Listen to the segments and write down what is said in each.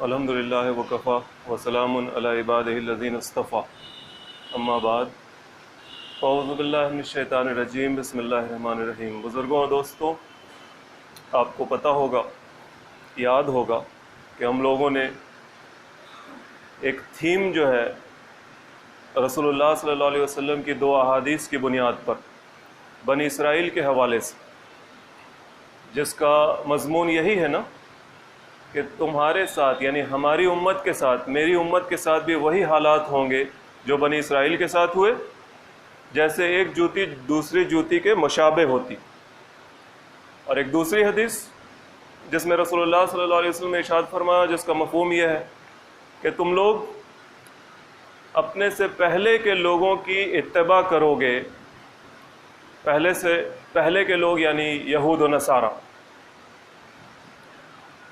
الحمدللہ وکفا وسلام علی عبادہ الذین اصطفیٰ اما بعد اعوذ باللہ من الشیطان الرجیم بسم اللہ الرحمن الرحیم۔ بزرگوں اور دوستوں، آپ کو پتہ ہوگا، یاد ہوگا کہ ہم لوگوں نے ایک تھیم جو ہے رسول اللہ صلی اللہ علیہ وسلم کی 2 احادیث کی بنیاد پر بنی اسرائیل کے حوالے سے، جس کا مضمون یہی ہے نا کہ تمہارے ساتھ یعنی ہماری امت کے ساتھ، میری امت کے ساتھ بھی وہی حالات ہوں گے جو بنی اسرائیل کے ساتھ ہوئے، جیسے ایک جوتی دوسری جوتی کے مشابہ ہوتی۔ اور ایک دوسری حدیث جس میں رسول اللہ صلی اللہ علیہ وسلم نے ارشاد فرمایا، جس کا مفہوم یہ ہے کہ تم لوگ اپنے سے پہلے کے لوگوں کی اتباع کرو گے، پہلے کے لوگ یعنی یہود و نصارہ،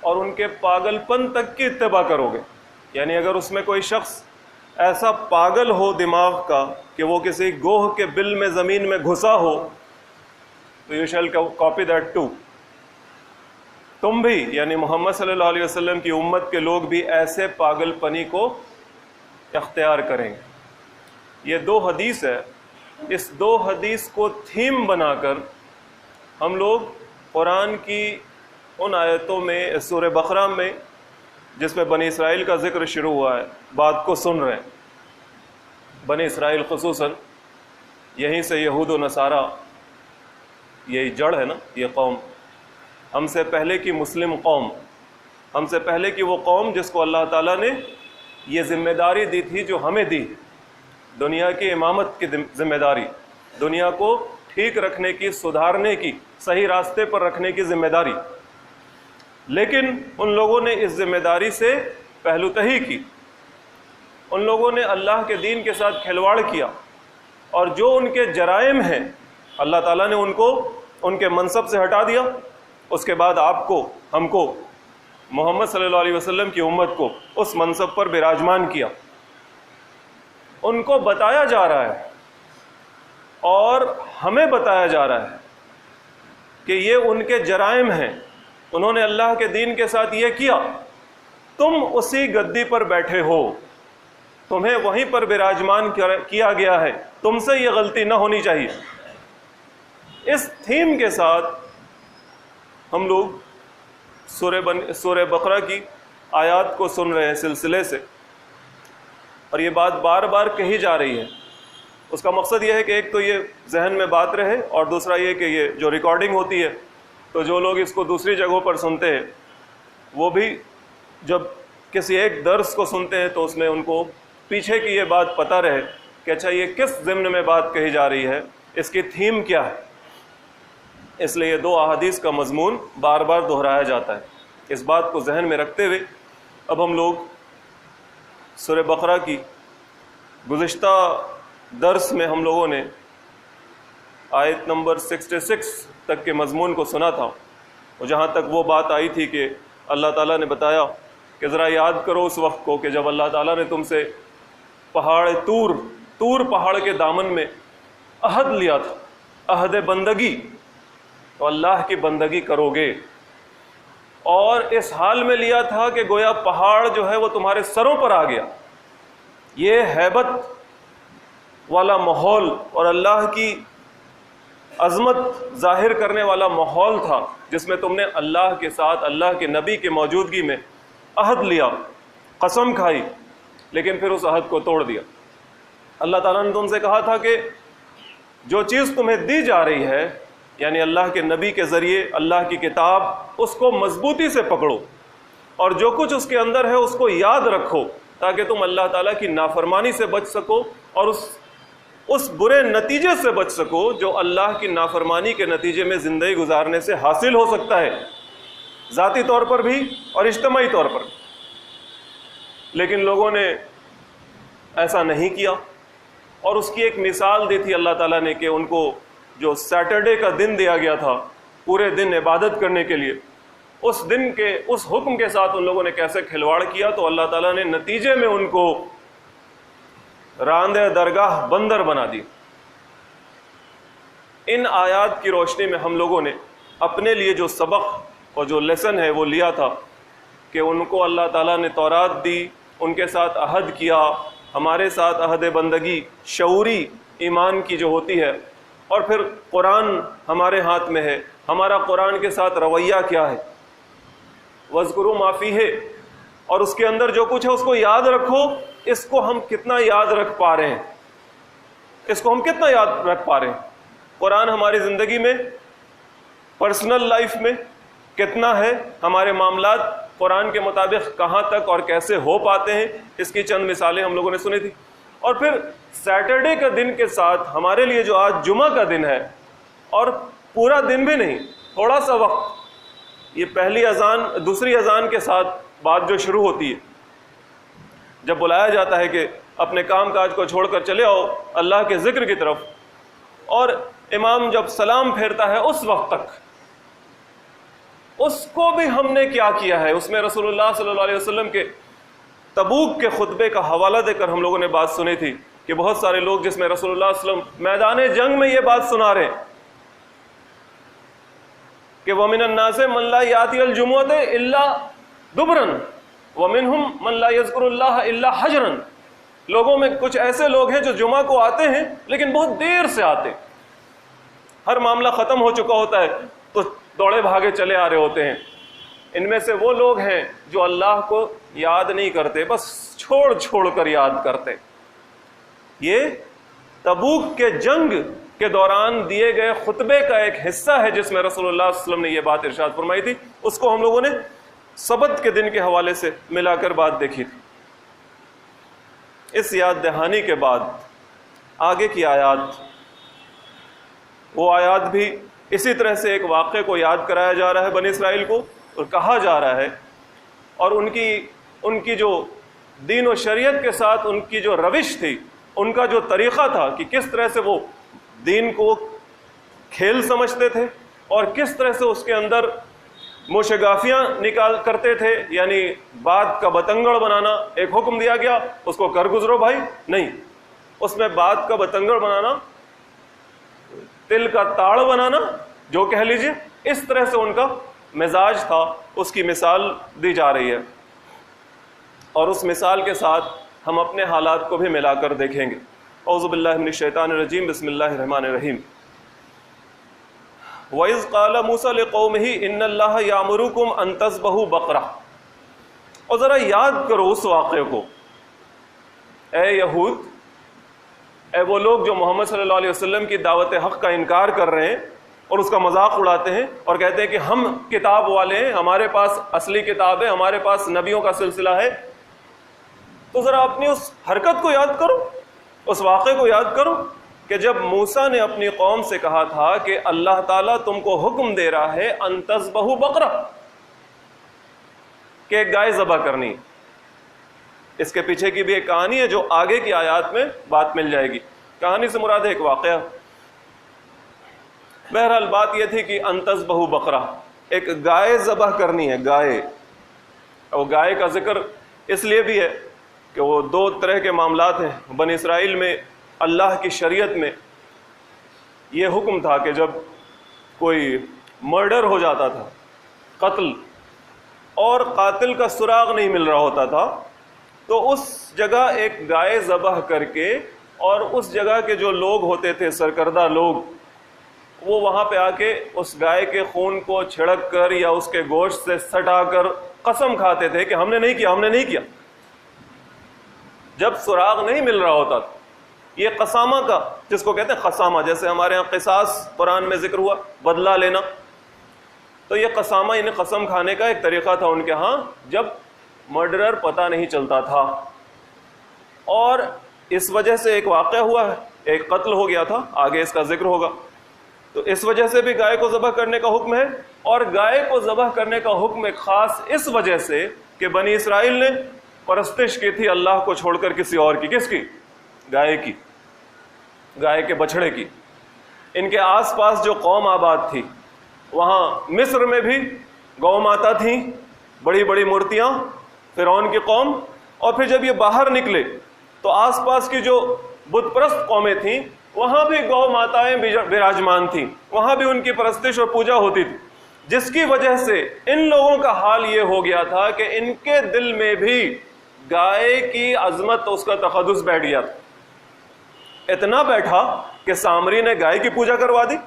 اور ان کے پاگل پن تک کی اتباع کرو گے۔ یعنی اگر اس میں کوئی شخص ایسا پاگل ہو دماغ کا کہ وہ کسی گوہ کے بل میں زمین میں گھسا ہو، تو you shall copy that too. تم بھی یعنی محمد صلی اللہ علیہ وسلم کی امت کے لوگ بھی ایسے پاگل پنی کو اختیار کریں گے۔ یہ 2 حدیث ہے، اس 2 حدیث کو تھیم بنا کر ہم لوگ قرآن کی ان آیتوں میں، سورہ بقرہ میں جس میں بنی اسرائیل کا ذکر شروع ہوا ہے، بات کو سن رہے ہیں۔ بنی اسرائیل خصوصاً یہیں سے یہود و نصارہ، یہی جڑ ہے نا، یہ قوم ہم سے پہلے کی مسلم قوم، ہم سے پہلے کی وہ قوم جس کو اللہ تعالیٰ نے یہ ذمہ داری دی تھی جو ہمیں دی، دنیا کی امامت کی ذمہ داری، دنیا کو ٹھیک رکھنے کی، سدھارنے کی، صحیح راستے پر رکھنے کی ذمہ داری۔ لیکن ان لوگوں نے اس ذمہ داری سے پہلو تہی کی، ان لوگوں نے اللہ کے دین کے ساتھ کھلواڑ کیا، اور جو ان کے جرائم ہیں اللہ تعالیٰ نے ان کو ان کے منصب سے ہٹا دیا۔ اس کے بعد آپ کو، ہم کو، محمد صلی اللہ علیہ وسلم کی امت کو اس منصب پر براجمان کیا۔ ان کو بتایا جا رہا ہے اور ہمیں بتایا جا رہا ہے کہ یہ ان کے جرائم ہیں، انہوں نے اللہ کے دین کے ساتھ یہ کیا، تم اسی گدی پر بیٹھے ہو، تمہیں وہیں پر براجمان کیا گیا ہے، تم سے یہ غلطی نہ ہونی چاہیے۔ اس تھیم کے ساتھ ہم لوگ سورہ بقرہ کی آیات کو سن رہے ہیں سلسلے سے، اور یہ بات بار بار کہی جا رہی ہے۔ اس کا مقصد یہ ہے کہ ایک تو یہ ذہن میں بات رہے، اور دوسرا یہ کہ یہ جو ریکارڈنگ ہوتی ہے تو جو لوگ اس کو دوسری جگہوں پر سنتے ہیں، وہ بھی جب کسی ایک درس کو سنتے ہیں تو اس میں ان کو پیچھے کی یہ بات پتہ رہے کہ اچھا یہ کس ضمن میں بات کہی جا رہی ہے، اس کی تھیم کیا ہے۔ اس لیے یہ 2 احادیث کا مضمون بار بار دہرایا جاتا ہے۔ اس بات کو ذہن میں رکھتے ہوئے اب ہم لوگ سورہ بقرہ کی گزشتہ درس میں ہم لوگوں نے آیت نمبر 66 تک کے مضمون کو سنا تھا، اور جہاں تک وہ بات آئی تھی کہ اللہ تعالیٰ نے بتایا کہ ذرا یاد کرو اس وقت کو کہ جب اللہ تعالیٰ نے تم سے پہاڑ طور پہاڑ کے دامن میں عہد لیا تھا، عہد بندگی، تو اللہ کی بندگی کرو گے، اور اس حال میں لیا تھا کہ گویا پہاڑ جو ہے وہ تمہارے سروں پر آ گیا۔ یہ ہیبت والا ماحول اور اللہ کی عظمت ظاہر کرنے والا ماحول تھا، جس میں تم نے اللہ کے ساتھ، اللہ کے نبی کے موجودگی میں عہد لیا، قسم کھائی، لیکن پھر اس عہد کو توڑ دیا۔ اللہ تعالیٰ نے تم سے کہا تھا کہ جو چیز تمہیں دی جا رہی ہے، یعنی اللہ کے نبی کے ذریعے اللہ کی کتاب، اس کو مضبوطی سے پکڑو، اور جو کچھ اس کے اندر ہے اس کو یاد رکھو، تاکہ تم اللہ تعالیٰ کی نافرمانی سے بچ سکو، اور اس برے نتیجے سے بچ سکو جو اللہ کی نافرمانی کے نتیجے میں زندگی گزارنے سے حاصل ہو سکتا ہے، ذاتی طور پر بھی اور اجتماعی طور پر۔ لیکن لوگوں نے ایسا نہیں کیا، اور اس کی ایک مثال دی تھی اللہ تعالیٰ نے کہ ان کو جو سیٹرڈے کا دن دیا گیا تھا پورے دن عبادت کرنے کے لیے، اس دن کے اس حکم کے ساتھ ان لوگوں نے کیسے کھلواڑ کیا، تو اللہ تعالیٰ نے نتیجے میں ان کو راندہ درگاہ بندر بنا دی۔ ان آیات کی روشنی میں ہم لوگوں نے اپنے لیے جو سبق اور جو لیسن ہے وہ لیا تھا کہ ان کو اللہ تعالیٰ نے تورات دی، ان کے ساتھ عہد کیا، ہمارے ساتھ عہد بندگی شعوری ایمان کی جو ہوتی ہے، اور پھر قرآن ہمارے ہاتھ میں ہے، ہمارا قرآن کے ساتھ رویہ کیا ہے، وَاذْكُرُوا مَا فِيهِ، اور اس کے اندر جو کچھ ہے اس کو یاد رکھو۔ اس کو ہم کتنا یاد رکھ پا رہے ہیں؟ اس کو ہم کتنا یاد رکھ پا رہے ہیں؟ قرآن ہماری زندگی میں، پرسنل لائف میں کتنا ہے؟ ہمارے معاملات قرآن کے مطابق کہاں تک اور کیسے ہو پاتے ہیں؟ اس کی چند مثالیں ہم لوگوں نے سنی تھی۔ اور پھر سیٹرڈے کا دن کے ساتھ ہمارے لیے جو آج جمعہ کا دن ہے، اور پورا دن بھی نہیں، تھوڑا سا وقت، یہ پہلی اذان دوسری اذان کے ساتھ بات جو شروع ہوتی ہے، جب بلایا جاتا ہے کہ اپنے کام کاج کو چھوڑ کر چلے آؤ اللہ کے ذکر کی طرف، اور امام جب سلام پھیرتا ہے اس وقت تک، اس کو بھی ہم نے کیا کیا ہے؟ اس میں رسول اللہ صلی اللہ علیہ وسلم کے تبوک کے خطبے کا حوالہ دے کر ہم لوگوں نے بات سنی تھی کہ بہت سارے لوگ، جس میں رسول اللہ صلی اللہ علیہ وسلم میدان جنگ میں یہ بات سنا رہے ہیں کہ وَمِنَ النَّاسِ مَن لَا يَأْتِي الْجُمُعَةَ إِلَّا دُبْرًا وَمِنْهُمْ مَن لَا يَذْكُرُ اللَّهَ إِلَّا حَجْرًا۔ لوگوں میں کچھ ایسے لوگ ہیں جو جمعہ کو آتے ہیں لیکن بہت دیر سے آتے ہیں، ہر معاملہ ختم ہو چکا ہوتا ہے تو دوڑے بھاگے چلے آ رہے ہوتے ہیں۔ ان میں سے وہ لوگ ہیں جو اللہ کو یاد نہیں کرتے، بس چھوڑ چھوڑ کر یاد کرتے۔ یہ تبوک کے جنگ کے دوران دیے گئے خطبے کا ایک حصہ ہے جس میں رسول اللہ صلی اللہ علیہ وسلم نے یہ بات ارشاد فرمائی تھی۔ اس کو ہم لوگوں نے سبت کے دن کے حوالے سے ملا کر بات دیکھی تھی۔ اس یاد دہانی کے بعد آگے کی آیات، وہ آیات بھی اسی طرح سے ایک واقعے کو یاد کرایا جا رہا ہے بنی اسرائیل کو، اور کہا جا رہا ہے، اور ان کی جو دین و شریعت کے ساتھ ان کی جو روش تھی، ان کا جو طریقہ تھا کہ کس طرح سے وہ دین کو کھیل سمجھتے تھے اور کس طرح سے اس کے اندر موشگافیاں نکال کرتے تھے، یعنی بات کا بتنگڑ بنانا۔ ایک حکم دیا گیا اس کو کر گزرو بھائی، نہیں، اس میں بات کا بتنگڑ بنانا، تل کا تاڑ بنانا جو کہہ لیجئے، اس طرح سے ان کا مزاج تھا۔ اس کی مثال دی جا رہی ہے، اور اس مثال کے ساتھ ہم اپنے حالات کو بھی ملا کر دیکھیں گے۔ اعوذ باللہ من الشیطان الرجیم، بسم اللہ الرحمن الرحیم۔ وَإِذْ قَالَ مُوسَىٰ لِقَوْمِهِ إِنَّ اللَّهَ يَأْمُرُكُمْ أَن تَذْبَحُوا بَقْرَةً۔ اور ذرا یاد کرو اس واقعے کو، اے یہود، اے وہ لوگ جو محمد صلی اللہ علیہ وسلم کی دعوت حق کا انکار کر رہے ہیں اور اس کا مذاق اڑاتے ہیں اور کہتے ہیں کہ ہم کتاب والے ہیں، ہمارے پاس اصلی کتاب ہے، ہمارے پاس نبیوں کا سلسلہ ہے۔ تو ذرا اپنی اس حرکت کو یاد کرو، اس واقعے کو یاد کرو کہ جب موسیٰ نے اپنی قوم سے کہا تھا کہ اللہ تعالیٰ تم کو حکم دے رہا ہے ان تذبحوا بقرہ، کہ ایک گائے ذبح کرنی۔ اس کے پیچھے کی بھی ایک کہانی ہے جو آگے کی آیات میں بات مل جائے گی۔ کہانی سے مراد ہے ایک واقعہ۔ بہرحال بات یہ تھی کہ ان تذبحوا بقرہ، ایک گائے ذبح کرنی ہے، گائے۔ اور گائے کا ذکر اس لیے بھی ہے کہ وہ دو طرح کے معاملات ہیں بنی اسرائیل میں۔ اللہ کی شریعت میں یہ حکم تھا کہ جب کوئی مرڈر ہو جاتا تھا، قتل، اور قاتل کا سراغ نہیں مل رہا ہوتا تھا، تو اس جگہ ایک گائے ذبح کر کے، اور اس جگہ کے جو لوگ ہوتے تھے، سرکردہ لوگ، وہ وہاں پہ آ کے اس گائے کے خون کو چھڑک کر یا اس کے گوشت سے سٹا کر قسم کھاتے تھے کہ ہم نے نہیں کیا، ہم نے نہیں کیا، جب سراغ نہیں مل رہا ہوتا تھا۔ یہ قسامہ کا، جس کو کہتے ہیں قسامہ، جیسے ہمارے ہاں قصاص قرآن میں ذکر ہوا، بدلہ لینا، تو یہ قسامہ یعنی قسم کھانے کا ایک طریقہ تھا ان کے ہاں جب مرڈرر پتہ نہیں چلتا تھا۔ اور اس وجہ سے ایک واقعہ ہوا ہے، ایک قتل ہو گیا تھا، آگے اس کا ذکر ہوگا، تو اس وجہ سے بھی گائے کو ذبح کرنے کا حکم ہے۔ اور گائے کو ذبح کرنے کا حکم ایک خاص اس وجہ سے کہ بنی اسرائیل نے پرستش کی تھی اللہ کو چھوڑ کر کسی اور کی۔ کس کی؟ گائے کی، گائے کے بچھڑے کی۔ ان کے آس پاس جو قوم آباد تھی، وہاں مصر میں بھی گو ماتا تھیں، بڑی بڑی مورتیاں، فرعون کی قوم۔ اور پھر جب یہ باہر نکلے تو آس پاس کی جو بت پرست قومیں تھیں، وہاں بھی گو ماتائیں براجمان تھیں، وہاں بھی ان کی پرستش اور پوجا ہوتی تھی۔ جس کی وجہ سے ان لوگوں کا حال یہ ہو گیا تھا کہ ان کے دل میں بھی گائے کی عظمت، اس کا تقدس بیٹھ گیا تھا۔ اتنا بیٹھا کہ سامری نے گائے کی پوجا کروا دی،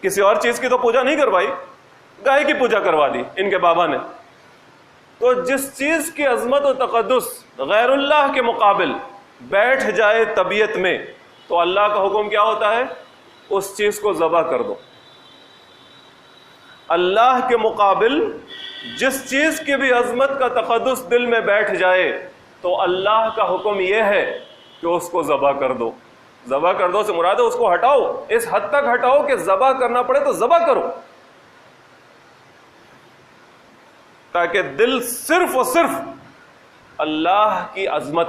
کسی اور چیز کی تو پوجا نہیں کروائی، گائے کی پوجا کروا دی ان کے بابا نے۔ تو جس چیز کی عظمت و تقدس غیر اللہ کے مقابل بیٹھ جائے طبیعت میں، تو اللہ کا حکم کیا ہوتا ہے؟ اس چیز کو ذبح کر دو۔ اللہ کے مقابل جس چیز کی بھی عظمت کا تقدس دل میں بیٹھ جائے تو اللہ کا حکم یہ ہے کہ اس کو ذبح کر دو۔ ذبح کر دو سے مراد ہے اس کو ہٹاؤ، اس حد تک ہٹاؤ کہ ذبح کرنا پڑے تو ذبح کرو، تاکہ دل صرف اور صرف اللہ کی عظمت،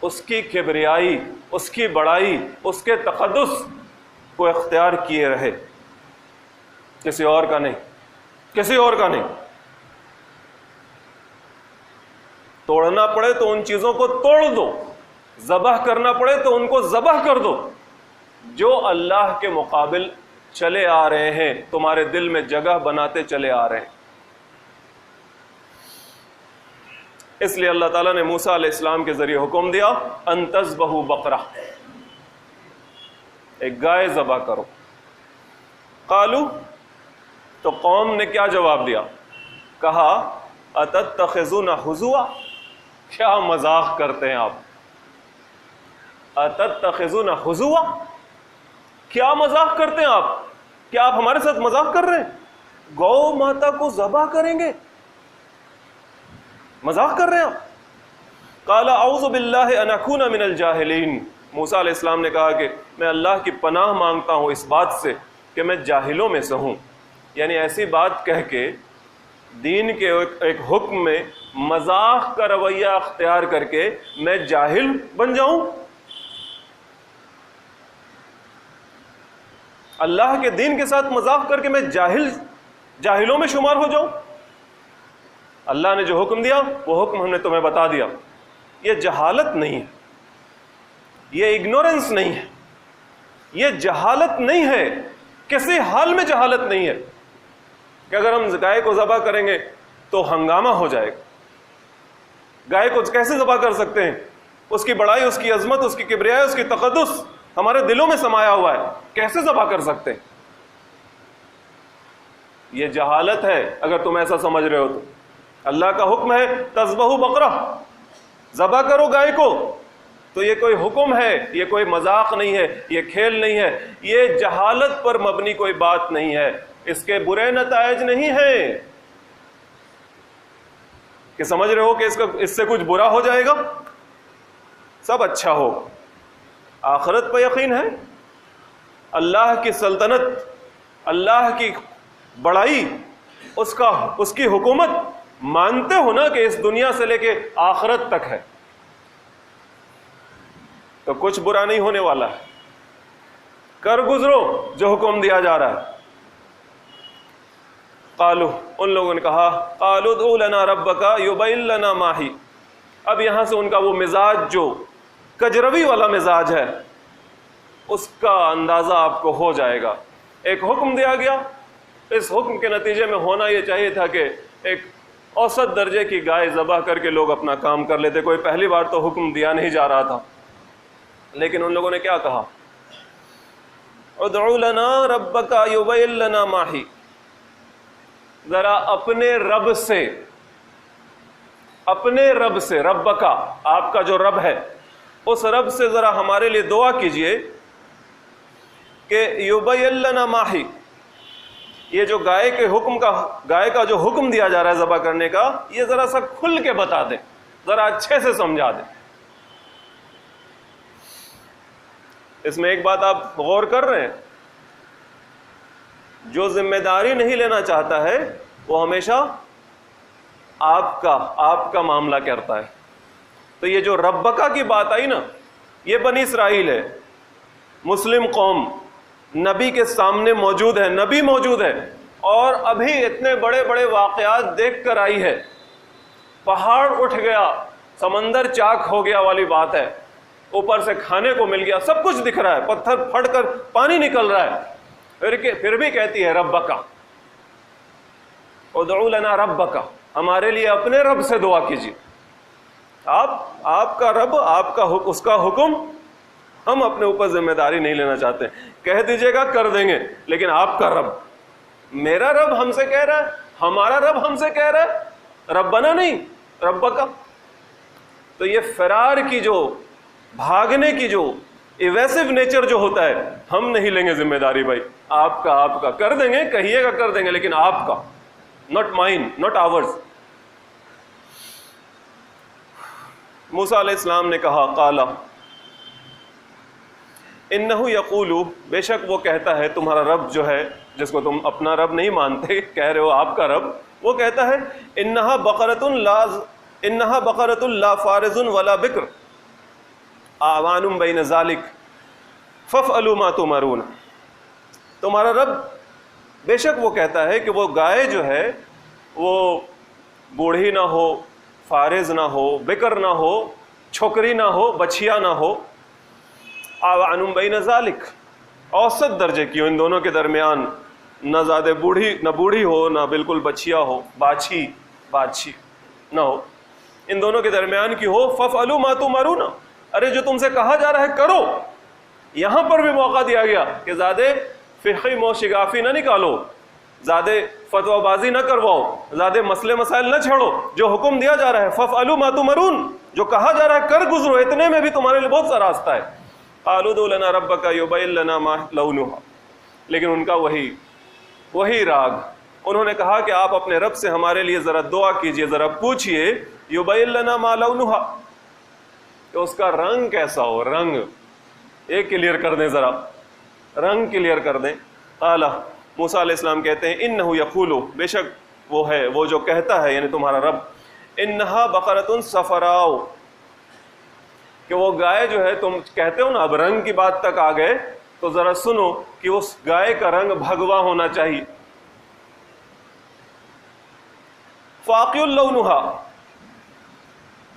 اس کی کبریائی، اس کی بڑائی، اس کے تقدس کو اختیار کیے رہے، کسی اور کا نہیں، کسی اور کا نہیں۔ توڑنا پڑے تو ان چیزوں کو توڑ دو، ذبح کرنا پڑے تو ان کو ذبح کر دو جو اللہ کے مقابل چلے آ رہے ہیں، تمہارے دل میں جگہ بناتے چلے آ رہے ہیں۔ اس لیے اللہ تعالیٰ نے موسیٰ علیہ السلام کے ذریعے حکم دیا ان تذبحوا بقرہ، ایک گائے ذبح کرو۔ قالو، تو قوم نے کیا جواب دیا؟ کہا اتتخذون ہزوا، کیا مذاق کرتے ہیں آپ؟ اتتخذون ہزوا، کیا مذاق کرتے ہیں آپ؟ کیا آپ ہمارے ساتھ مذاق کر رہے ہیں؟ گو ماتا کو ذبح کریں گے؟ مذاق کر رہے ہیں آپ؟ قال اعوذ باللہ ان اکون من الجاہلین، موسیٰ علیہ السلام نے کہا کہ میں اللہ کی پناہ مانگتا ہوں اس بات سے کہ میں جاہلوں میں سے ہوں، یعنی ایسی بات کہہ کے دین کے ایک حکم میں مذاق کا رویہ اختیار کر کے میں جاہل بن جاؤں، اللہ کے دین کے ساتھ مذاق کر کے میں جاہلوں میں شمار ہو جاؤں۔ اللہ نے جو حکم دیا وہ حکم ہم نے تمہیں بتا دیا۔ یہ جہالت نہیں ہے، یہ اگنورنس نہیں ہے، یہ جہالت نہیں ہے، کسی حال میں جہالت نہیں ہے کہ اگر ہم گائے کو ذبح کریں گے تو ہنگامہ ہو جائے گا۔ گائے کو کیسے ذبح کر سکتے ہیں؟ اس کی بڑائی، اس کی عظمت، اس کی کبریائی، اس کی تقدس ہمارے دلوں میں سمایا ہوا ہے، کیسے ذبح کر سکتے ہیں؟ یہ جہالت ہے اگر تم ایسا سمجھ رہے ہو تو۔ اللہ کا حکم ہے تذبحوا بقرہ، ذبح کرو گائے کو، تو یہ کوئی حکم ہے، یہ کوئی مذاق نہیں ہے، یہ کھیل نہیں ہے، یہ جہالت پر مبنی کوئی بات نہیں ہے، اس کے برے نتائج نہیں ہیں کہ سمجھ رہے ہو کہ اس سے کچھ برا ہو جائے گا، سب اچھا ہو۔ آخرت پہ یقین ہے، اللہ کی سلطنت، اللہ کی بڑائی، اس کی حکومت مانتے ہو نا کہ اس دنیا سے لے کے آخرت تک ہے، تو کچھ برا نہیں ہونے والا ہے، کر گزرو جو حکم دیا جا رہا ہے۔ قالو، ان لوگوں نے کہا قالو ادعو لنا ربک یبین لنا ما ہی، اب یہاں سے ان کا وہ مزاج جو کجروی والا مزاج ہے اس کا اندازہ آپ کو ہو جائے گا۔ ایک حکم دیا گیا، اس حکم کے نتیجے میں ہونا یہ چاہیے تھا کہ ایک اوسط درجے کی گائے ذبح کر کے لوگ اپنا کام کر لیتے، کوئی پہلی بار تو حکم دیا نہیں جا رہا تھا، لیکن ان لوگوں نے کیا کہا؟ ادعو لنا ربک یبین لنا ما ہی، ذرا اپنے رب سے، رب کا، آپ کا جو رب ہے اس رب سے ذرا ہمارے لیے دعا کیجئے کہ یبین لنا ما ہی، یہ جو گائے کا جو حکم دیا جا رہا ہے ذبح کرنے کا، یہ ذرا سا کھل کے بتا دیں، ذرا اچھے سے سمجھا دیں۔ اس میں ایک بات آپ غور کر رہے ہیں، جو ذمہ داری نہیں لینا چاہتا ہے وہ ہمیشہ آپ کا معاملہ کرتا ہے۔ تو یہ جو ربکا کی بات آئی نا، یہ بنی اسرائیل ہے، مسلم قوم نبی کے سامنے موجود ہے، نبی موجود ہے، اور ابھی اتنے بڑے بڑے واقعات دیکھ کر آئی ہے، پہاڑ اٹھ گیا، سمندر چاک ہو گیا والی بات ہے، اوپر سے کھانے کو مل گیا، سب کچھ دکھ رہا ہے، پتھر پھٹ کر پانی نکل رہا ہے، پھر بھی کہتی ہے ربکا، ادعو لنا ربک، ہمارے لیے اپنے رب سے دعا کیجیے. آپ کا رب، آپ کا اس کا حکم ہم اپنے اوپر ذمہ داری نہیں لینا چاہتے. کہہ دیجیے گا کر دیں گے، لیکن آپ کا رب، میرا رب ہم سے کہہ رہا ہے، ہمارا رب ہم سے کہہ رہا ہے، ربنا نہیں ربکا. تو یہ فرار کی جو، بھاگنے کی جو ایویسو نیچر جو ہوتا ہے، ہم نہیں لیں گے ذمہ داری. بھائی آپ کا کر دیں گے، کہیے گا کر دیں گے، لیکن آپ کا، not mine, not ours. موسیٰ علیہ السلام نے کہا قالا انہ یقول، بے شک وہ کہتا ہے، تمہارا رب جو ہے جس کو تم اپنا رب نہیں مانتے، کہہ رہے ہو آپ کا رب، وہ کہتا ہے انہا بقرۃ لا فارض ولا بکر آوان بین ذالک فافعلوا ما تؤمرون. تمہارا رب بے شک وہ کہتا ہے کہ وہ گائے جو ہے وہ بوڑھی نہ ہو، فارض نہ ہو، بکر نہ ہو، چھوکری نہ ہو، بچھیا نہ ہو، آوان بین ذالک، اوسط درجے کی ہو، ان دونوں کے درمیان، نہ زیادہ بوڑھی ہو، نہ بالکل بچھیا ہو، باچھی نہ ہو، ان دونوں کے درمیان کی ہو. فافعلوا ما تؤمرون، ارے جو تم سے کہا جا رہا ہے کرو. یہاں پر بھی موقع دیا گیا کہ زیادہ فقہی موشگافی نہ نکالو، زیادہ فتوی بازی نہ کرواؤ، زیادہ مسئلے مسائل نہ چھڑو. جو حکم دیا جا رہا ہے فافعلوا ما تؤمرون، جو کہا جا رہا ہے کر گزرو، اتنے میں بھی تمہارے لیے بہت سا راستہ ہے. قالوا ادع لنا ربک یبین لنا ما لونھا، لیکن ان کا وہی راگ، انہوں نے کہا کہ آپ اپنے رب سے ہمارے لیے ذرا دعا کیجئے، ذرا پوچھئے، یبین لنا ما لونھا، کہ اس کا رنگ کیسا ہو، رنگ ایک کلیئر کر دیں، ذرا رنگ کلیئر کر دیں. قال، موسیٰ علیہ السلام کہتے ہیں انہ یقول، بے شک وہ ہے، وہ جو کہتا ہے یعنی تمہارا رب، انہا بقرۃ صفراء، کہ وہ گائے جو ہے، تم کہتے ہو نا اب رنگ کی بات تک آ گئے تو ذرا سنو کہ اس گائے کا رنگ بھگوا ہونا چاہیے. فاقع لونھا،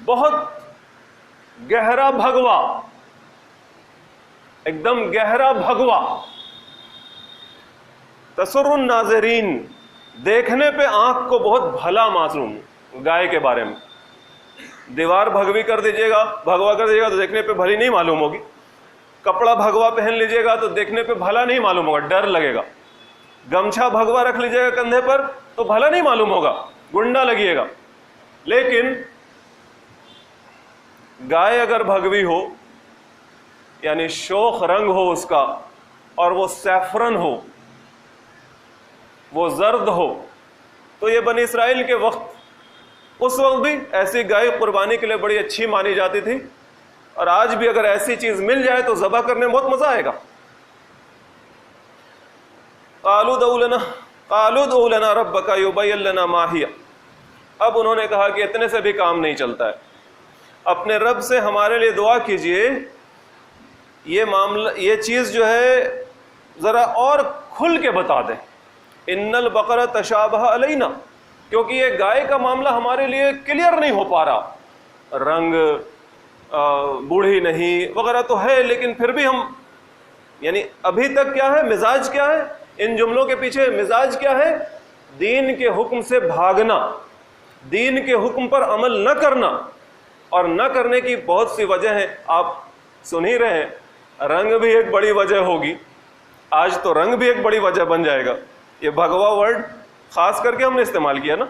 بہت گہرا بھگوا، ایک دم گہرا بھگوا. تسر الناظرین، دیکھنے پہ آنکھ کو بہت بھلا معلوم. گائے کے بارے میں دیوار بھگوا کر دیجیے گا تو دیکھنے پہ بھلی نہیں معلوم ہوگی. کپڑا بھگوا پہن لیجیے گا تو دیکھنے پہ بھلا نہیں معلوم ہوگا، ڈر لگے گا. گمچھا بھگوا رکھ لیجیے گا کندھے پر تو بھلا نہیں معلوم ہوگا، گنڈا لگیے گا. لیکن گائے اگر بھگوی ہو، یعنی شوخ رنگ ہو اس کا، اور وہ سیفرن ہو، وہ زرد ہو، تو یہ بنی اسرائیل کے وقت، اس وقت بھی ایسی گائے قربانی کے لیے بڑی اچھی مانی جاتی تھی، اور آج بھی اگر ایسی چیز مل جائے تو ذبح کرنے میں بہت مزہ آئے گا. قالوا ادع لنا ربک یبین لنا ما ہی، اب انہوں نے کہا کہ اتنے سے بھی کام نہیں چلتا ہے، اپنے رب سے ہمارے لیے دعا کیجئے، یہ معاملہ، یہ چیز جو ہے ذرا اور کھل کے بتا دیں. ان البقرہ تشابہ علینا، کیونکہ یہ گائے کا معاملہ ہمارے لیے کلیئر نہیں ہو پا رہا، رنگ بوڑھی نہیں وغیرہ تو ہے، لیکن پھر بھی ہم، یعنی ابھی تک کیا ہے، مزاج کیا ہے، ان جملوں کے پیچھے مزاج کیا ہے، دین کے حکم سے بھاگنا، دین کے حکم پر عمل نہ کرنا. اور نہ کرنے کی بہت سی وجہ ہیں، آپ سن ہی رہے ہیں، رنگ بھی ایک بڑی وجہ ہوگی، آج تو رنگ بھی ایک بڑی وجہ بن جائے گا. یہ بھگوا ورڈ خاص کر کے ہم نے استعمال کیا نا.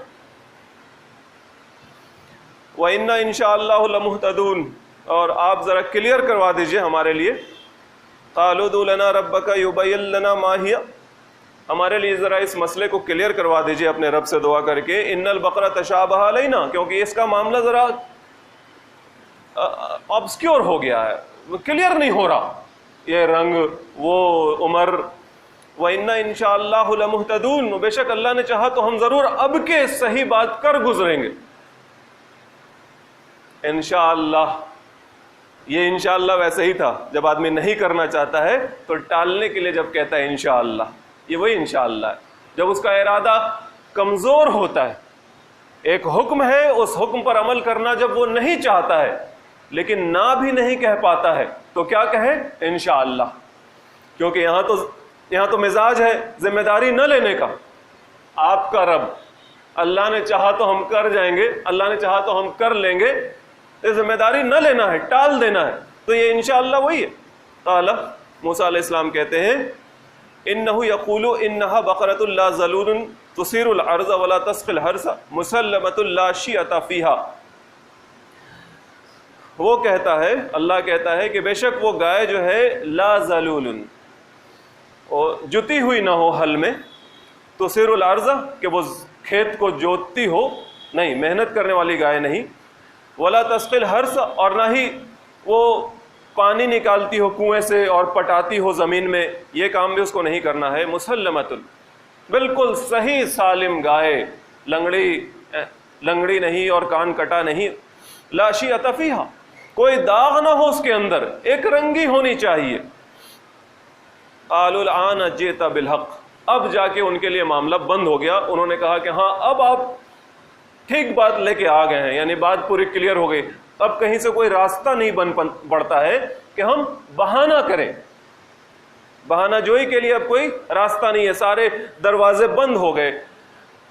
وَإِنَّا إِنشَاءَ اللَّهُ لَمُهْتَدُونَ، اور آپ ذرا کلیئر کروا دیجئے ہمارے لیے. قَالُوا ادْعُ لَنَا رَبَّكَ يُبَيِّن لَنَا مَا هِيَ، ہمارے لیے ذرا اس مسئلے کو کلیئر کروا دیجئے اپنے رب سے دعا کر کے. إِنَّ الْبَقَرَ تَشَابَهَ عَلَيْنَا، کیونکہ اس کا معاملہ ذرا آبسکیور ہو گیا ہے، کلیئر نہیں ہو رہا، یہ رنگ، وہ عمر. وَإِنَّا إِنشَاءَ اللَّهُ لَمُهْتَدُونَ، بے شک اللہ نے چاہا تو ہم ضرور اب کے صحیح بات کر گزریں گے. انشاءاللہ، یہ انشاءاللہ ویسے ہی تھا، جب آدمی نہیں کرنا چاہتا ہے تو ٹالنے کے لیے جب کہتا ہے انشاءاللہ، یہ وہی انشاءاللہ ہے جب اس کا ارادہ کمزور ہوتا ہے. ایک حکم ہے، اس حکم پر عمل کرنا جب وہ نہیں چاہتا ہے لیکن نہ بھی نہیں کہہ پاتا ہے تو کیا کہے، انشاءاللہ. کیونکہ یہاں تو مزاج ہے ذمہ داری نہ لینے کا. آپ کا رب، اللہ نے چاہا تو ہم کر جائیں گے، اللہ نے چاہا تو ہم کر لیں گے، یہ ذمہ داری نہ لینا ہے، ٹال دینا ہے، تو یہ انشاءاللہ وہی ہے۔ قال موسیٰ علیہ السلام کہتے ہیں انہ یقول انہا بقرۃ لا ذلول تثیر الارض ولا تسقی الحرث مسلمۃ لا شیۃ فیہا، وہ کہتا ہے، اللہ کہتا ہے کہ بے شک وہ گائے جو ہے لا ذلول، اور جتی ہوئی نہ ہو حل میں، تثیر الارض کہ وہ کھیت کو جوتتی ہو، نہیں محنت کرنے والی گائے نہیں، ولا تسقی الحرث اور نہ ہی وہ پانی نکالتی ہو کنویں سے اور پٹاتی ہو زمین میں، یہ کام بھی اس کو نہیں کرنا ہے، مسلمۃ بالکل صحیح سالم گائے، لنگڑی نہیں اور کان کٹا نہیں، لا شیۃ فیہا کوئی داغ نہ ہو اس کے اندر، ایک رنگی ہونی چاہیے۔ قالوا الآن جئت بالحق، اب جا کے ان کے لیے معاملہ بند ہو گیا، انہوں نے کہا کہ ہاں اب آپ ٹھیک بات لے کے آ گئے ہیں، یعنی بات پوری کلیئر ہو گئی، اب کہیں سے کوئی راستہ نہیں بڑھتا ہے کہ ہم بہانہ کریں، بہانہ جوئی کے لیے اب کوئی راستہ نہیں ہے، سارے دروازے بند ہو گئے۔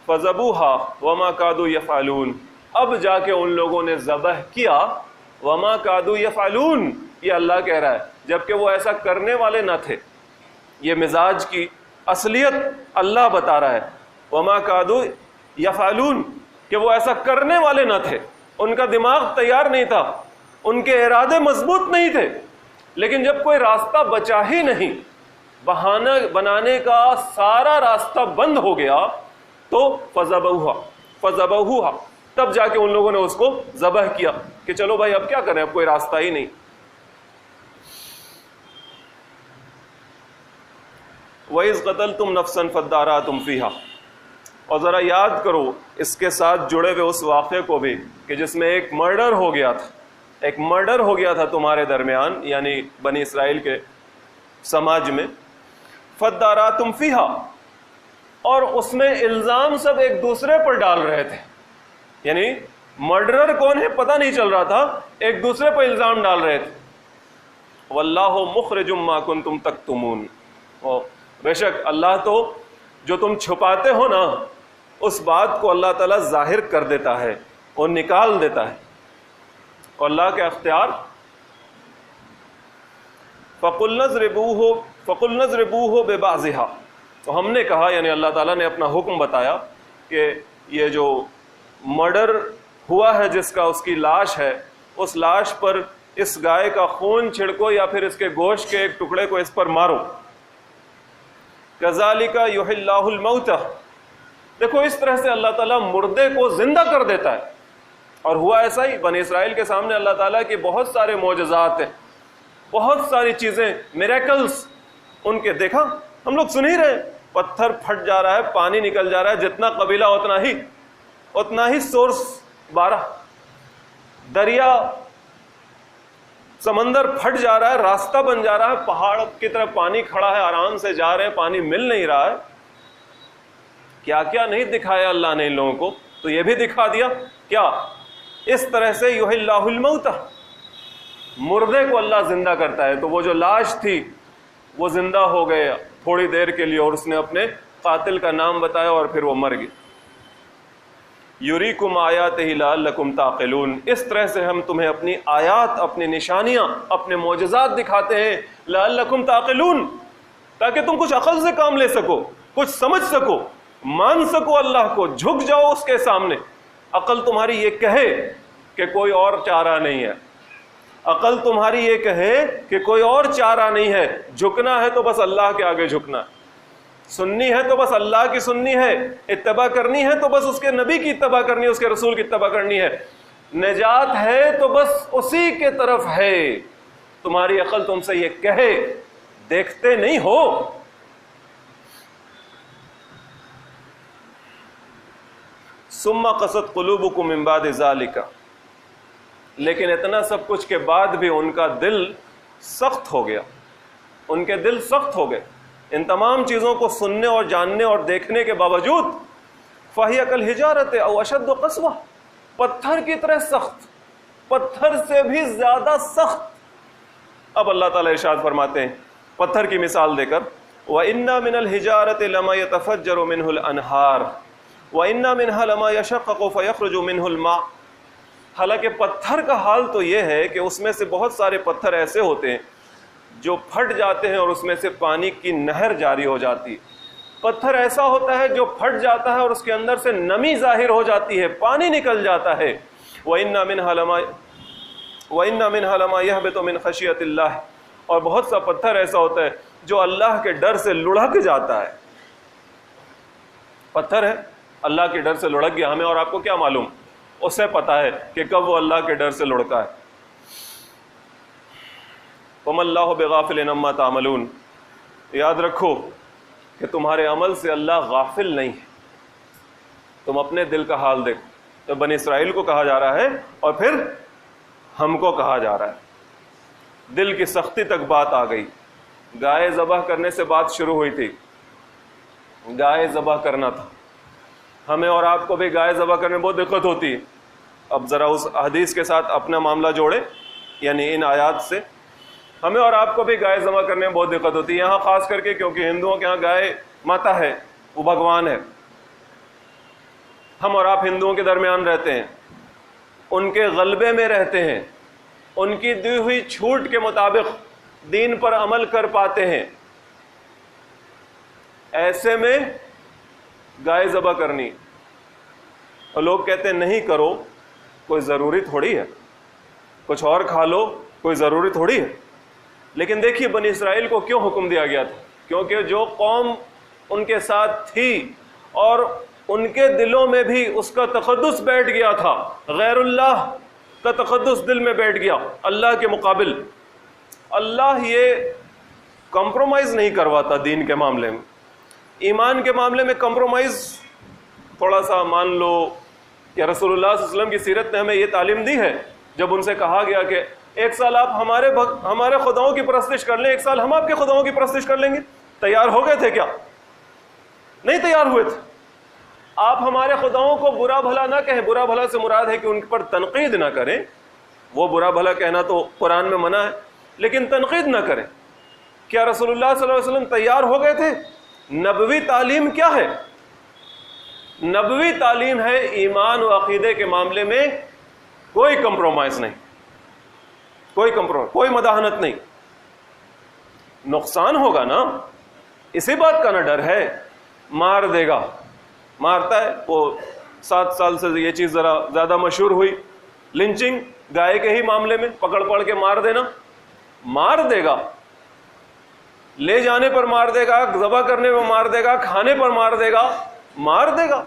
فذبوها وما كادوا يفعلون، اب جا کے ان لوگوں نے ذبح کیا، وما كادوا يفعلون یہ اللہ کہہ رہا ہے، جبکہ وہ ایسا کرنے والے نہ تھے، یہ مزاج کی اصلیت اللہ بتا رہا ہے، وما كادوا يفعلون کہ وہ ایسا کرنے والے نہ تھے، ان کا دماغ تیار نہیں تھا، ان کے ارادے مضبوط نہیں تھے، لیکن جب کوئی راستہ بچا ہی نہیں، بہانہ بنانے کا سارا راستہ بند ہو گیا، تو فذبحوها تب جا کے ان لوگوں نے اس کو ذبح کیا کہ چلو بھائی اب کیا کریں، اب کوئی راستہ ہی نہیں۔ وَإِذْ قَتَلْتُمْ نَفْسًا فَادَّارَأْتُمْ فِيهَا، اور ذرا یاد کرو اس کے ساتھ جڑے ہوئے اس واقعے کو بھی کہ جس میں ایک مرڈر ہو گیا تھا، ایک مرڈر ہو گیا تھا تمہارے درمیان، یعنی بنی اسرائیل کے سماج میں۔ فَادَّارَأْتُمْ فِيهَا، اور اس میں الزام سب ایک دوسرے پر ڈال رہے تھے، یعنی مرڈرر کون ہے پتہ نہیں چل رہا تھا، ایک دوسرے پر الزام ڈال رہے تھے۔ وَاللَّهُ مُخْرِجٌ مَا كُنْتُمْ تَكْتُمُونَ، اور بے شک اللہ تو جو تم چھپاتے ہو نا اس بات کو اللہ تعالیٰ ظاہر کر دیتا ہے اور نکال دیتا ہے، اور اللہ کے اختیار۔ فَقُلْنَا اضْرِبُوهُ بِبَعْضِهَا، تو ہم نے کہا، یعنی اللہ تعالیٰ نے اپنا حکم بتایا کہ یہ جو مرڈر ہوا ہے جس کا اس کی لاش ہے، اس لاش پر اس گائے کا خون چھڑکو یا پھر اس کے گوشت کے ایک ٹکڑے کو اس پر مارو۔ كَذَلِكَ يُحْيِي اللَّهُ الْمَوْتَى، دیکھو اس طرح سے اللہ تعالیٰ مردے کو زندہ کر دیتا ہے، اور ہوا ایسا ہی۔ بنی اسرائیل کے سامنے اللہ تعالیٰ کے بہت سارے معجزات ہیں، بہت ساری چیزیں، میریکلز ان کے دیکھا، ہم لوگ سن ہی رہے، پتھر پھٹ جا رہا ہے، پانی نکل جا رہا ہے، جتنا قبیلہ اتنا ہی سورس 12، دریا سمندر پھٹ جا رہا ہے، راستہ بن جا رہا ہے، پہاڑ کی طرف پانی کھڑا ہے، آرام سے جا رہے ہیں، پانی مل نہیں رہا ہے، کیا کیا نہیں دکھایا اللہ نے ان لوگوں کو، تو یہ بھی دکھا دیا کیا اس طرح سے یحیی اللہ الموتى، مردے کو اللہ زندہ کرتا ہے۔ تو وہ جو لاش تھی وہ زندہ ہو گئے تھوڑی دیر کے لیے، اور اس نے اپنے قاتل کا نام بتایا اور پھر وہ مر گئے۔ یریکم آیاتہ لعلکم تعقلون، اس طرح سے ہم تمہیں اپنی آیات، اپنی نشانیاں، اپنے معجزات دکھاتے ہیں، لعلکم تعقلون، تاکہ تم کچھ عقل سے کام لے سکو، کچھ سمجھ سکو، مان سکو اللہ کو، جھک جاؤ اس کے سامنے۔ عقل تمہاری یہ کہے کہ کوئی اور چارہ نہیں ہے، عقل تمہاری یہ کہے کہ کوئی اور چارہ نہیں ہے، جھکنا ہے تو بس اللہ کے آگے جھکنا ہے، سننی ہے تو بس اللہ کی سننی ہے، اتباع کرنی ہے تو بس اس کے نبی کی اتباع کرنی ہے، اس کے رسول کی اتباع کرنی ہے، نجات ہے تو بس اسی کے طرف ہے۔ تمہاری عقل تم سے یہ کہے، دیکھتے نہیں ہو۔ ثم قست قلوبکم من بعد ذلک، لیکن اتنا سب کچھ کے بعد بھی ان کا دل سخت ہو گیا، ان کے دل سخت ہو گئے ان تمام چیزوں کو سننے اور جاننے اور دیکھنے کے باوجود۔ فہی کالحجارۃ او اشد قسوہ، پتھر کی طرح سخت، پتھر سے بھی زیادہ سخت۔ اب اللہ تعالیٰ ارشاد فرماتے ہیں پتھر کی مثال دے کر، وَإِنَّ مِنَ الْحِجَارَةِ لَمَا يَتَفَجَّرُ مِنْهُ الْأَنْهَارُ، وَإِنَّ مِنْهَا لَمَا يَشَقَّقُ فَيَخْرُجُ مِنْهُ الْمَاءُ. حالانکہ پتھر کا حال تو یہ ہے کہ اس میں سے بہت سارے پتھر ایسے ہوتے ہیں جو پھٹ جاتے ہیں اور اس میں سے پانی کی نہر جاری ہو جاتی ہے. پتھر ایسا ہوتا ہے جو پھٹ جاتا ہے اور اس کے اندر سے نمی ظاہر ہو جاتی ہے, پانی نکل جاتا ہے. وَإِنَّ مِنْهَا لَمَا يَهْبِطُ مِنْ خَشْيَةِ اللَّهِ. اور بہت سا پتھر ایسا ہوتا ہے جو اللہ کے ڈر سے لڑھک جاتا ہے. پتھر ہے, اللہ کے ڈر سے لڑک گیا, ہمیں اور آپ کو کیا معلوم, اسے پتا ہے کہ کب وہ اللہ کے ڈر سے لڑکا ہے. وَمَا اللَّهُ بِغَافِلٍ عَمَّا تَعْمَلُونَ. یاد رکھو کہ تمہارے عمل سے اللہ غافل نہیں ہے. تم اپنے دل کا حال دیکھو. تو بنی اسرائیل کو کہا جا رہا ہے اور پھر ہم کو کہا جا رہا ہے. دل کی سختی تک بات آ گئی. گائے ذبح کرنے سے بات شروع ہوئی تھی, گائے ذبح کرنا تھا. ہمیں اور آپ کو بھی گائے ذبح کرنے میں بہت دقت ہوتی ہے. اب ذرا اس حدیث کے ساتھ اپنا معاملہ جوڑے, یعنی ان آیات سے. ہمیں اور آپ کو بھی گائے ذبح کرنے میں بہت دقت ہوتی ہے, یہاں خاص کر کے کیونکہ ہندوؤں کے ہاں گائے ماتا ہے, وہ بھگوان ہے. ہم اور آپ ہندوؤں کے درمیان رہتے ہیں, ان کے غلبے میں رہتے ہیں, ان کی دی ہوئی چھوٹ کے مطابق دین پر عمل کر پاتے ہیں. ایسے میں گائے ذبح کرنی, اور لوگ کہتے ہیں نہیں کرو, کوئی ضروری تھوڑی ہے, کچھ اور کھا لو, کوئی ضروری تھوڑی ہے. لیکن دیکھیے بنی اسرائیل کو کیوں حکم دیا گیا تھا, کیونکہ جو قوم ان کے ساتھ تھی اور ان کے دلوں میں بھی اس کا تقدس بیٹھ گیا تھا, غیر اللہ کا تقدس دل میں بیٹھ گیا اللہ کے مقابل. اللہ یہ کمپرومائز نہیں کرواتا دین کے معاملے میں. ایمان کے معاملے میں کمپرومائز تھوڑا سا مان لو کہ رسول اللہ صلی اللہ علیہ وسلم کی سیرت نے ہمیں یہ تعلیم دی ہے. جب ان سے کہا گیا کہ ایک سال آپ ہمارے خداؤں کی پرستش کر لیں, ایک سال ہم آپ کے خداؤں کی پرستش کر لیں گے, تیار ہو گئے تھے کیا؟ نہیں تیار ہوئے تھے. آپ ہمارے خداؤں کو برا بھلا نہ کہیں. برا بھلا سے مراد ہے کہ ان پر تنقید نہ کریں. وہ برا بھلا کہنا تو قرآن میں منع ہے, لیکن تنقید نہ کریں. کیا رسول اللہ صلی اللہ علیہ وسلم تیار ہو گئے تھے؟ نبوی تعلیم کیا ہے؟ نبوی تعلیم ہے ایمان و عقیدے کے معاملے میں کوئی کمپرومائز نہیں, کوئی مداحنت نہیں. نقصان ہوگا نا, اسی بات کا نہ ڈر ہے. مار دے گا, مارتا ہے. وہ 7 سال سے یہ چیز ذرا زیادہ مشہور ہوئی, لنچنگ گائے کے ہی معاملے میں, پکڑ کے مار دینا. مار دے گا, لے جانے پر مار دے گا, ذبح کرنے پر مار دے گا, کھانے پر مار دے گا, مار دے گا.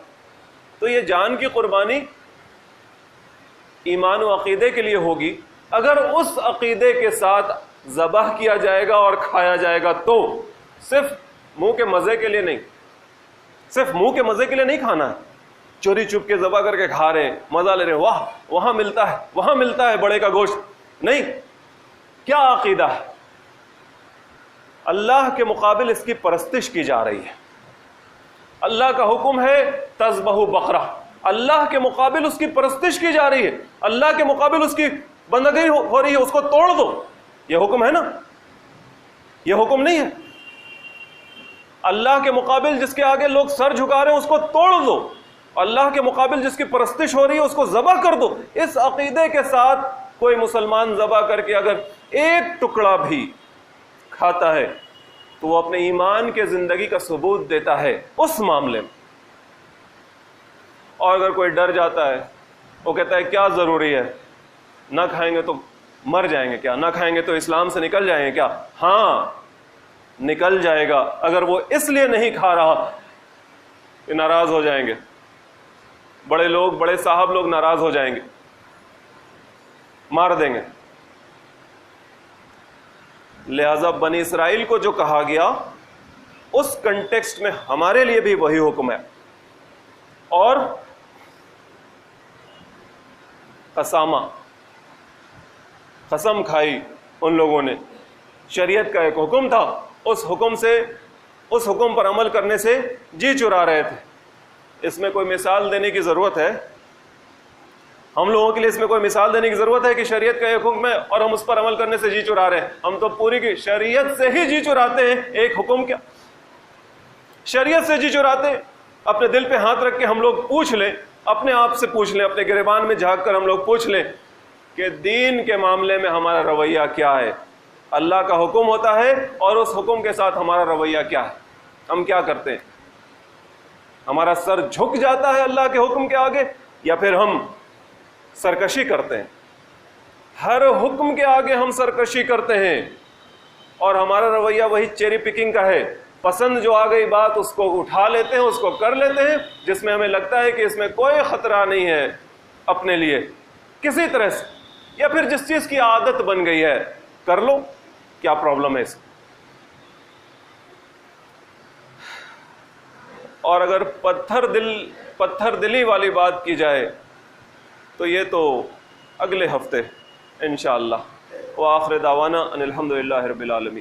تو یہ جان کی قربانی ایمان و عقیدے کے لیے ہوگی. اگر اس عقیدے کے ساتھ ذبح کیا جائے گا اور کھایا جائے گا تو صرف منہ کے مزے کے لیے نہیں, صرف منہ کے مزے کے لیے نہیں کھانا ہے. چوری چھپ کے ذبح کر کے کھا رہے ہیں, مزہ لے رہے ہیں, واہ وہاں ملتا ہے بڑے کا گوشت. نہیں, کیا عقیدہ ہے؟ اللہ کے مقابل اس کی پرستش کی جا رہی ہے. اللہ کا حکم ہے تذبحوا بقرہ, اللہ کے مقابل اس کی پرستش کی جا رہی ہے, اللہ کے مقابل اس کی بندگی ہو رہی ہے. اس کو توڑ دو, یہ حکم ہے نا, یہ حکم نہیں ہے. اللہ کے مقابل جس کے آگے لوگ سر جھکا رہے ہیں اس کو توڑ دو, اللہ کے مقابل جس کی پرستش ہو رہی ہے اس کو ذبح کر دو. اس عقیدے کے ساتھ کوئی مسلمان ذبح کر کے اگر ایک ٹکڑا بھی کھاتا ہے تو وہ اپنے ایمان کے زندگی کا ثبوت دیتا ہے اس معاملے میں. اور اگر کوئی ڈر جاتا ہے, وہ کہتا ہے کیا ضروری ہے, نہ کھائیں گے تو مر جائیں گے کیا, نہ کھائیں گے تو اسلام سے نکل جائیں گے کیا؟ ہاں نکل جائے گا, اگر وہ اس لیے نہیں کھا رہا کہ ناراض ہو جائیں گے, بڑے صاحب لوگ ناراض ہو جائیں گے, مار دیں گے. لہذا بنی اسرائیل کو جو کہا گیا اس کنٹیکسٹ میں ہمارے لیے بھی وہی حکم ہے. اور قسم کھائی ان لوگوں نے, شریعت کا ایک حکم تھا, اس حکم پر عمل کرنے سے جی چرا رہے تھے. اس میں کوئی مثال دینے کی ضرورت ہے؟ ہم لوگوں کے لیے اس میں کوئی مثال دینے کی ضرورت ہے کہ شریعت کا ایک حکم ہے اور ہم اس پر عمل کرنے سے جی چرا رہے ہیں؟ ہم تو پوری کی شریعت سے ہی جی چراتے ہیں. ایک حکم کیا, شریعت سے جی چراتے ہیں. اپنے دل پہ ہاتھ رکھ کے ہم لوگ پوچھ لیں، اپنے آپ سے پوچھ لیں، اپنے گریبان میں جھانک کر ہم لوگ پوچھ لیں کہ دین کے معاملے میں ہمارا رویہ کیا ہے؟ اللہ کا حکم ہوتا ہے اور اس حکم کے ساتھ ہمارا رویہ کیا ہے؟ ہم کیا کرتے ہیں؟ ہمارا سر جھک جاتا ہے اللہ کے حکم کے آگے، یا پھر ہم سرکشی کرتے ہیں؟ ہر حکم کے آگے ہم سرکشی کرتے ہیں، اور ہمارا رویہ وہی چیری پکنگ کا ہے، پسند جو آ گئی بات اس کو اٹھا لیتے ہیں، اس کو کر لیتے ہیں، جس میں ہمیں لگتا ہے کہ اس میں کوئی خطرہ نہیں ہے اپنے لیے کسی طرح سے، یا پھر جس چیز کی عادت بن گئی ہے کر لو، کیا پرابلم ہے اس میں؟ اور اگر پتھر دلی والی بات کی جائے تو یہ تو اگلے ہفتے انشاءاللہ۔ وآخر دعوانا ان الحمدللہ رب العالمین۔